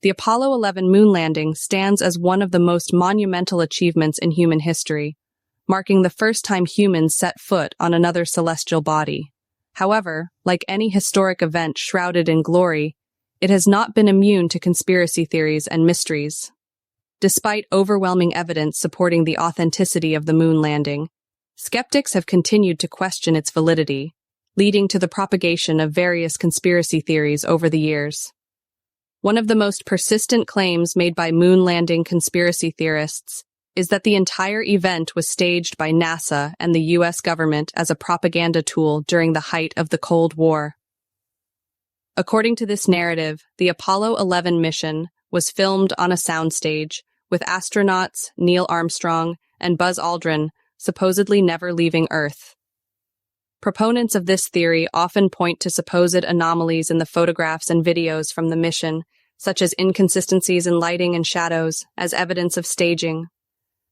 The Apollo 11 moon landing stands as one of the most monumental achievements in human history, marking the first time humans set foot on another celestial body. However, like any historic event shrouded in glory, it has not been immune to conspiracy theories and mysteries. Despite overwhelming evidence supporting the authenticity of the moon landing, skeptics have continued to question its validity, leading to the propagation of various conspiracy theories over the years. One of the most persistent claims made by moon landing conspiracy theorists is that the entire event was staged by NASA and the US government as a propaganda tool during the height of the Cold War. According to this narrative, the Apollo 11 mission was filmed on a soundstage, with astronauts Neil Armstrong and Buzz Aldrin supposedly never leaving Earth. Proponents of this theory often point to supposed anomalies in the photographs and videos from the mission, such as inconsistencies in lighting and shadows, as evidence of staging.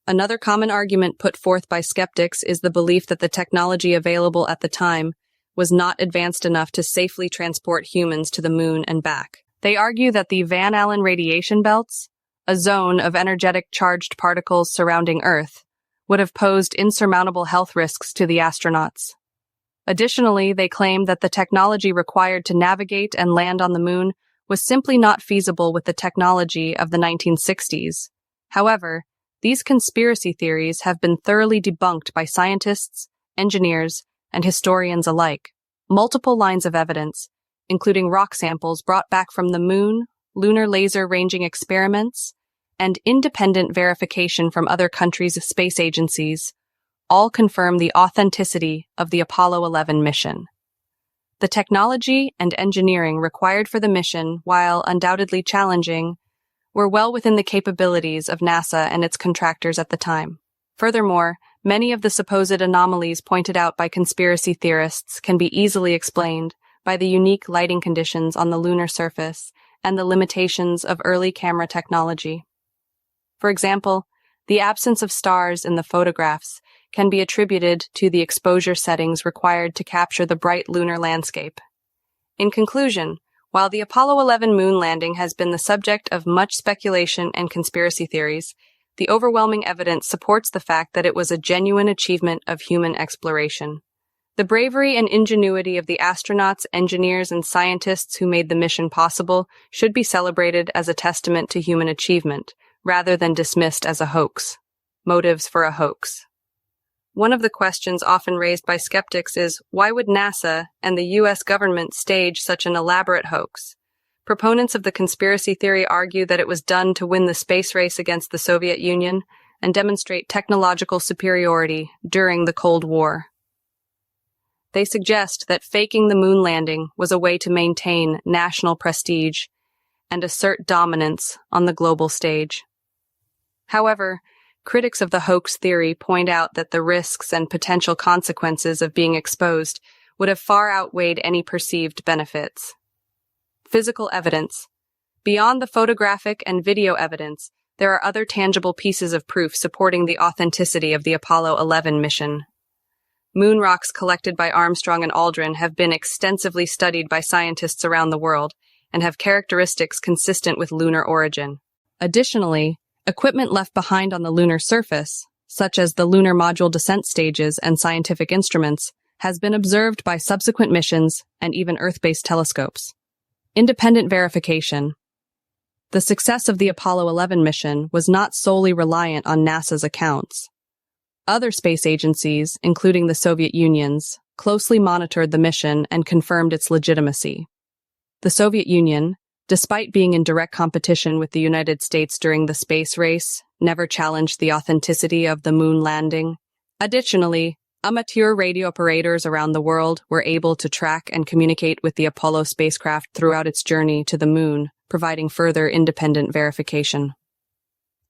Another common argument put forth by skeptics is the belief that the technology available at the time was not advanced enough to safely transport humans to the moon and back. They argue that the Van Allen radiation belts, a zone of energetic charged particles surrounding Earth, would have posed insurmountable health risks to the astronauts. Additionally, they claim that the technology required to navigate and land on the moon was simply not feasible with the technology of the 1960s. However, these conspiracy theories have been thoroughly debunked by scientists, engineers, and historians alike. Multiple lines of evidence, including rock samples brought back from the moon, lunar laser ranging experiments, and independent verification from other countries' space agencies, all confirm the authenticity of the Apollo 11 mission. The technology and engineering required for the mission, while undoubtedly challenging, were well within the capabilities of NASA and its contractors at the time. Furthermore, many of the supposed anomalies pointed out by conspiracy theorists can be easily explained by the unique lighting conditions on the lunar surface and the limitations of early camera technology. For example, the absence of stars in the photographs can be attributed to the exposure settings required to capture the bright lunar landscape. In conclusion, while the Apollo 11 moon landing has been the subject of much speculation and conspiracy theories, the overwhelming evidence supports the fact that it was a genuine achievement of human exploration. The bravery and ingenuity of the astronauts, engineers, and scientists who made the mission possible should be celebrated as a testament to human achievement, rather than dismissed as a hoax. Motives for a hoax. One of the questions often raised by skeptics is, why would NASA and the US government stage such an elaborate hoax? Proponents of the conspiracy theory argue that it was done to win the space race against the Soviet Union and demonstrate technological superiority during the Cold War. They suggest that faking the moon landing was a way to maintain national prestige and assert dominance on the global stage. However, critics of the hoax theory point out that the risks and potential consequences of being exposed would have far outweighed any perceived benefits. Physical evidence. Beyond the photographic and video evidence, there are other tangible pieces of proof supporting the authenticity of the Apollo 11 mission. Moon rocks collected by Armstrong and Aldrin have been extensively studied by scientists around the world and have characteristics consistent with lunar origin. Additionally, equipment left behind on the lunar surface, such as the lunar module descent stages and scientific instruments, has been observed by subsequent missions and even Earth-based telescopes. Independent verification. The success of the Apollo 11 mission was not solely reliant on NASA's accounts. Other space agencies, including the Soviet Union's, closely monitored the mission and confirmed its legitimacy. The Soviet Union, despite being in direct competition with the United States during the space race, never challenged the authenticity of the moon landing. Additionally, amateur radio operators around the world were able to track and communicate with the Apollo spacecraft throughout its journey to the moon, providing further independent verification.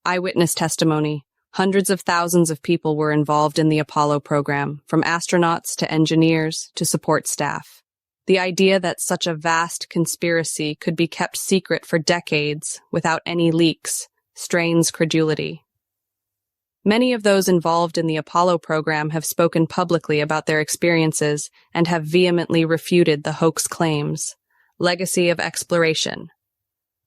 Eyewitness testimony. Hundreds of thousands of people were involved in the Apollo program, from astronauts to engineers to support staff. The idea that such a vast conspiracy could be kept secret for decades without any leaks strains credulity. Many of those involved in the Apollo program have spoken publicly about their experiences and have vehemently refuted the hoax claims. Legacy of exploration.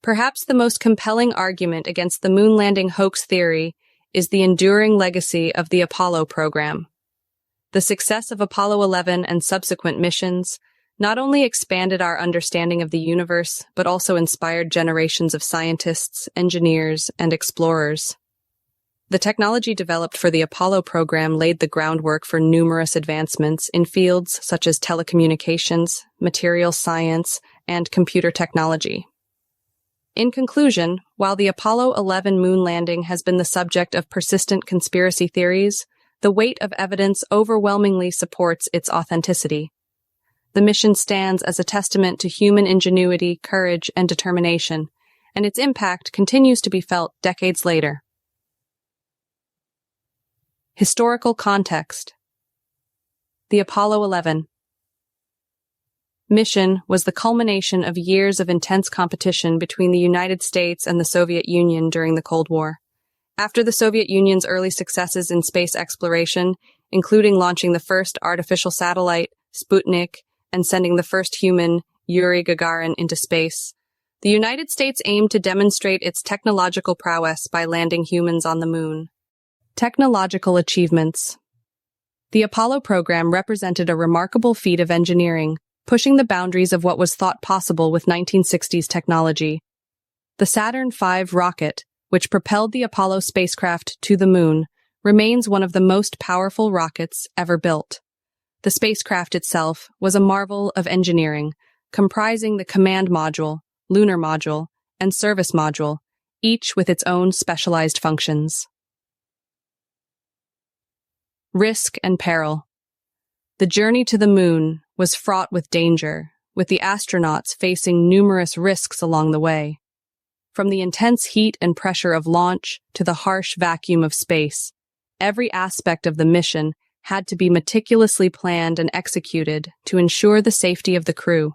Perhaps the most compelling argument against the moon landing hoax theory is the enduring legacy of the Apollo program. The success of Apollo 11 and subsequent missions not only expanded our understanding of the universe, but also inspired generations of scientists, engineers, and explorers. The technology developed for the Apollo program laid the groundwork for numerous advancements in fields such as telecommunications, material science, and computer technology. In conclusion, while the Apollo 11 moon landing has been the subject of persistent conspiracy theories, the weight of evidence overwhelmingly supports its authenticity. The mission stands as a testament to human ingenuity, courage, and determination, and its impact continues to be felt decades later. Historical context. The Apollo 11 mission was the culmination of years of intense competition between the United States and the Soviet Union during the Cold War. After the Soviet Union's early successes in space exploration, including launching the first artificial satellite, Sputnik, and sending the first human, Yuri Gagarin, into space, the United States aimed to demonstrate its technological prowess by landing humans on the moon. Technological achievements. The Apollo program represented a remarkable feat of engineering, pushing the boundaries of what was thought possible with 1960s technology. The Saturn V rocket, which propelled the Apollo spacecraft to the moon, remains one of the most powerful rockets ever built. The spacecraft itself was a marvel of engineering, comprising the command module, lunar module, and service module, each with its own specialized functions. Risk and peril. The journey to the moon was fraught with danger, with the astronauts facing numerous risks along the way. From the intense heat and pressure of launch to the harsh vacuum of space, every aspect of the mission had to be meticulously planned and executed to ensure the safety of the crew.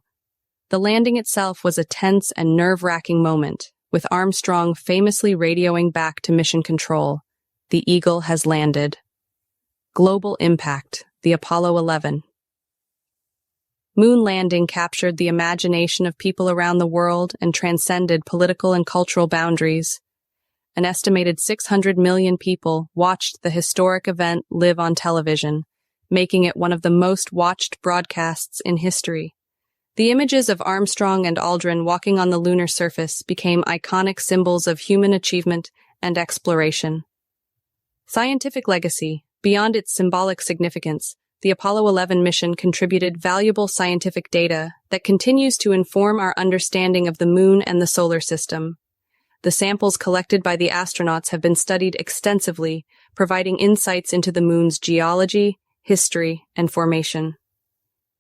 The landing itself was a tense and nerve-wracking moment, with Armstrong famously radioing back to Mission Control, "The Eagle has landed." Global impact, the Apollo 11. Moon landing captured the imagination of people around the world and transcended political and cultural boundaries. An estimated 600 million people watched the historic event live on television, making it one of the most watched broadcasts in history. The images of Armstrong and Aldrin walking on the lunar surface became iconic symbols of human achievement and exploration. Scientific legacy. Beyond its symbolic significance, the Apollo 11 mission contributed valuable scientific data that continues to inform our understanding of the moon and the solar system. The samples collected by the astronauts have been studied extensively, providing insights into the moon's geology, history, and formation.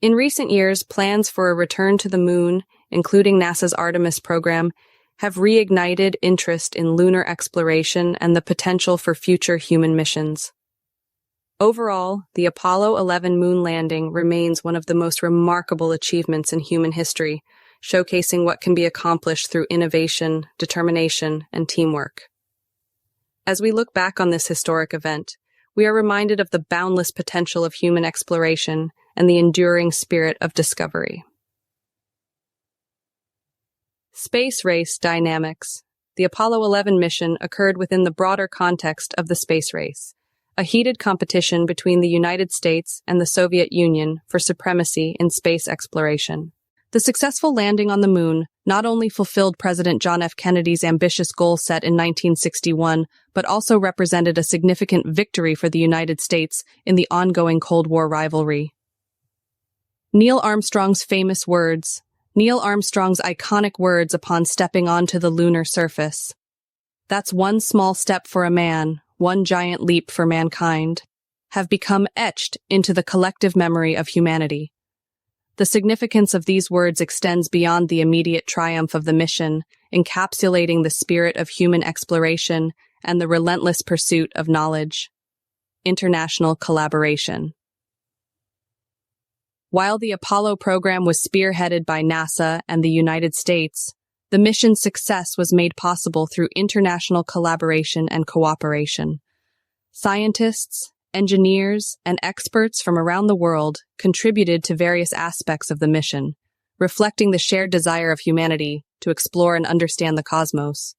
In recent years, plans for a return to the moon, including NASA's Artemis program, have reignited interest in lunar exploration and the potential for future human missions. Overall, the Apollo 11 moon landing remains one of the most remarkable achievements in human history, showcasing what can be accomplished through innovation, determination, and teamwork. As we look back on this historic event, we are reminded of the boundless potential of human exploration and the enduring spirit of discovery. Space race dynamics. The Apollo 11 mission occurred within the broader context of the space race, a heated competition between the United States and the Soviet Union for supremacy in space exploration. The successful landing on the moon not only fulfilled President John F. Kennedy's ambitious goal set in 1961, but also represented a significant victory for the United States in the ongoing Cold War rivalry. Neil Armstrong's famous words. Neil Armstrong's iconic words upon stepping onto the lunar surface. "That's one small step for a man, one giant leap for mankind," have become etched into the collective memory of humanity. The significance of these words extends beyond the immediate triumph of the mission, encapsulating the spirit of human exploration and the relentless pursuit of knowledge. International collaboration. While the Apollo program was spearheaded by NASA and the United States, the mission's success was made possible through international collaboration and cooperation. Scientists, engineers, and experts from around the world contributed to various aspects of the mission, reflecting the shared desire of humanity to explore and understand the cosmos.